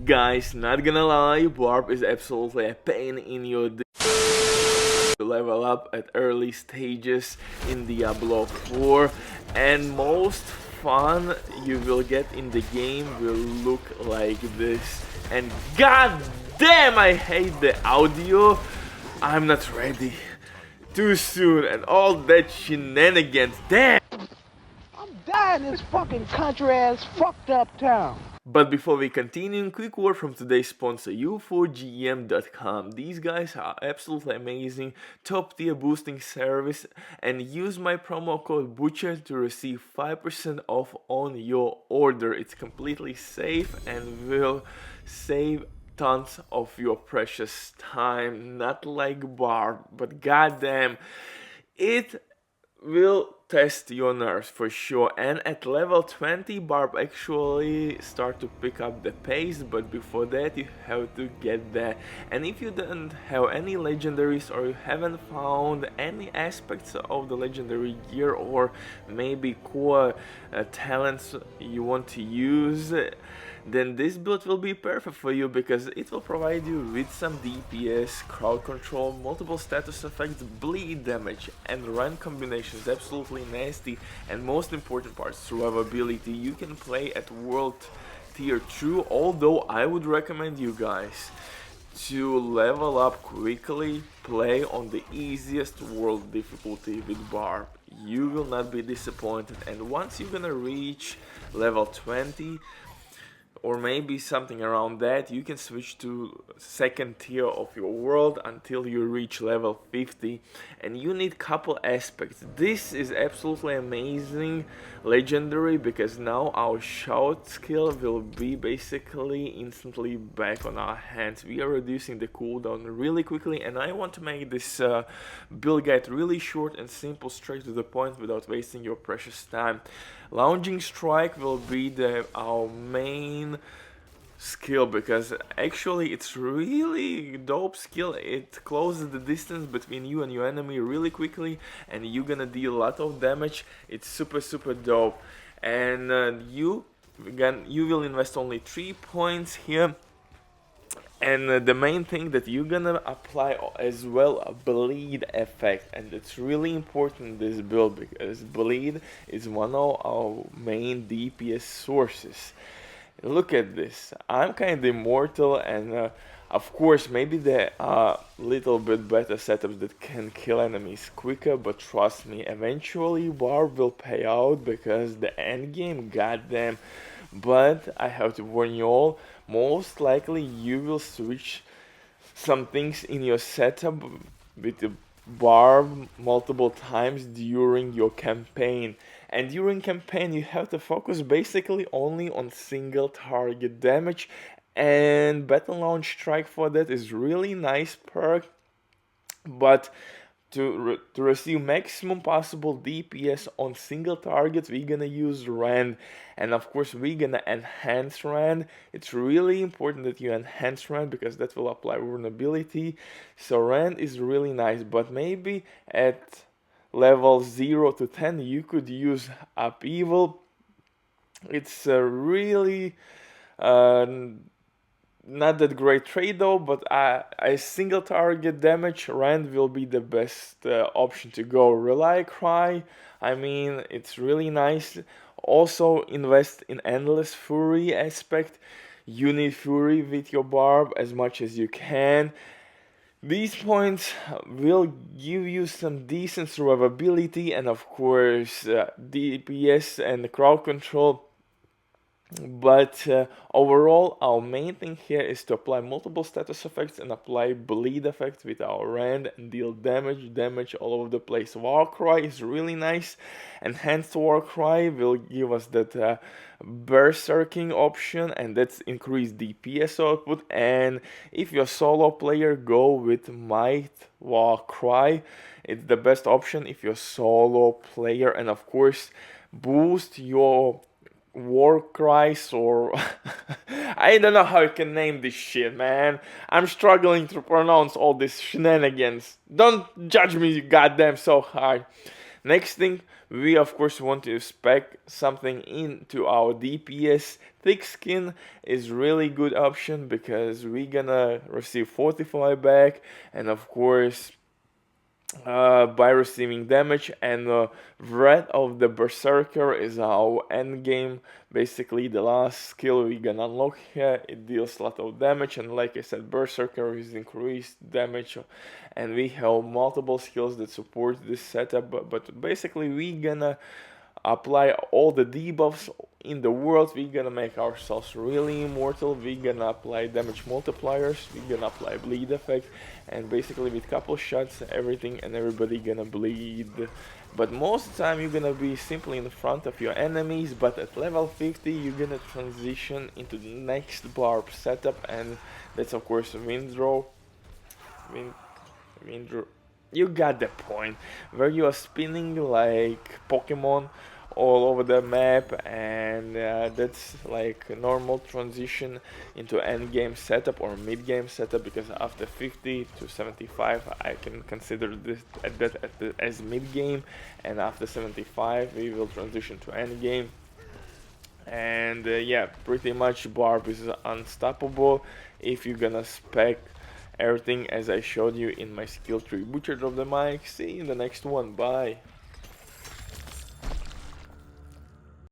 Guys, not gonna lie, Barb is absolutely a pain in your to level up at early stages in Diablo 4, and most fun you will get in the game will look like this. And god damn, I hate the audio. I'm not ready. Too soon and all that shenanigans. Damn. I'm dying in this fucking country ass fucked up town. But before we continue, quick word from today's sponsor, u4gm.com. These guys are absolutely amazing, top tier boosting service, and use my promo code BUTCHER to receive 5% off on your order. It's completely safe and will save tons of your precious time. Not like Barb, but goddamn, it will test your nerves for sure. And at level 20, Barb actually start to pick up the pace, but before that you have to get there. And if you don't have any legendaries, or you haven't found any aspects of the legendary gear, or maybe core talents you want to use, then this build will be perfect for you, because it will provide you with some DPS, crowd control, multiple status effects, bleed damage, and run combinations. Absolutely nasty, and most important part, survivability. You can play at world tier 2, although I would recommend you guys to level up quickly, play on the easiest world difficulty with Barb. You will not be disappointed, and once you're gonna reach level 20, or maybe something around that, you can switch to second tier of your world until you reach level 50, and you need couple aspects. This is absolutely amazing legendary, because now our shout skill will be basically instantly back on our hands. We are reducing the cooldown really quickly, and I want to make this build guide really short and simple, straight to the point without wasting your precious time. Lounging strike will be our main skill, because actually it's really dope skill. It closes the distance between you and your enemy really quickly, and you're gonna deal a lot of damage. It's super dope, and you will invest only 3 points here. And the main thing that you're gonna apply as well, a bleed effect, and it's really important in this build, because bleed is one of our main DPS sources. Look at this, I'm kind of immortal, and of course maybe there are little bit better setups that can kill enemies quicker, but trust me, eventually Barb will pay out, because the end game, goddamn. But I have to warn you all, most likely you will switch some things in your setup with the Barb multiple times during your campaign. And during campaign you have to focus basically only on single target damage, and Battle Launch Strike for that is really nice perk. But to receive maximum possible DPS on single targets, we're gonna use Rend, and of course we're gonna enhance Rend. It's really important that you enhance Rend, because that will apply vulnerability. So Rend is really nice, but maybe at level 0 to 10 you could use Upheaval. It's really not that great trade though, but a single target damage Rend will be the best option to go. Rely Cry, I mean, it's really nice. Also invest in Endless Fury aspect. You need Fury with your Barb as much as you can. These points will give you some decent survivability, and of course DPS and crowd control. But overall, our main thing here is to apply multiple status effects and apply bleed effect with our Rend and deal damage all over the place. Warcry is really nice. Enhanced Warcry will give us that berserking option, and that's increased DPS output. And if you're a solo player, go with Might Warcry. It's the best option if you're a solo player, and of course boost your war cries, or I don't know how you can name this shit, man. I'm struggling to pronounce all these shenanigans. Don't judge me, goddamn, so hard. Next thing, we of course want to spec something into our DPS. Thick skin is really good option because we're gonna receive fortify back, and of course by receiving damage, and Red of the Berserker is our end game. Basically the last skill we gonna unlock here. It deals a lot of damage, and like I said, Berserker is increased damage, and we have multiple skills that support this setup, but basically we gonna apply all the debuffs in the world. We're gonna make ourselves really immortal. We're gonna apply damage multipliers, we're gonna apply bleed effect, and basically with couple shots everything and everybody gonna bleed. But most of the time you're gonna be simply in front of your enemies, but at level 50 you're gonna transition into the next Barb setup, and that's of course Windrow. Windrow. You got the point, where you are spinning like Pokemon all over the map, and that's like a normal transition into end game setup or mid game setup, because after 50 to 75 I can consider this as mid game, and after 75 we will transition to end game. And yeah, pretty much Barb is unstoppable if you're gonna spec everything as I showed you in my skill tree. Butcher of the mic, see you in the next one, bye.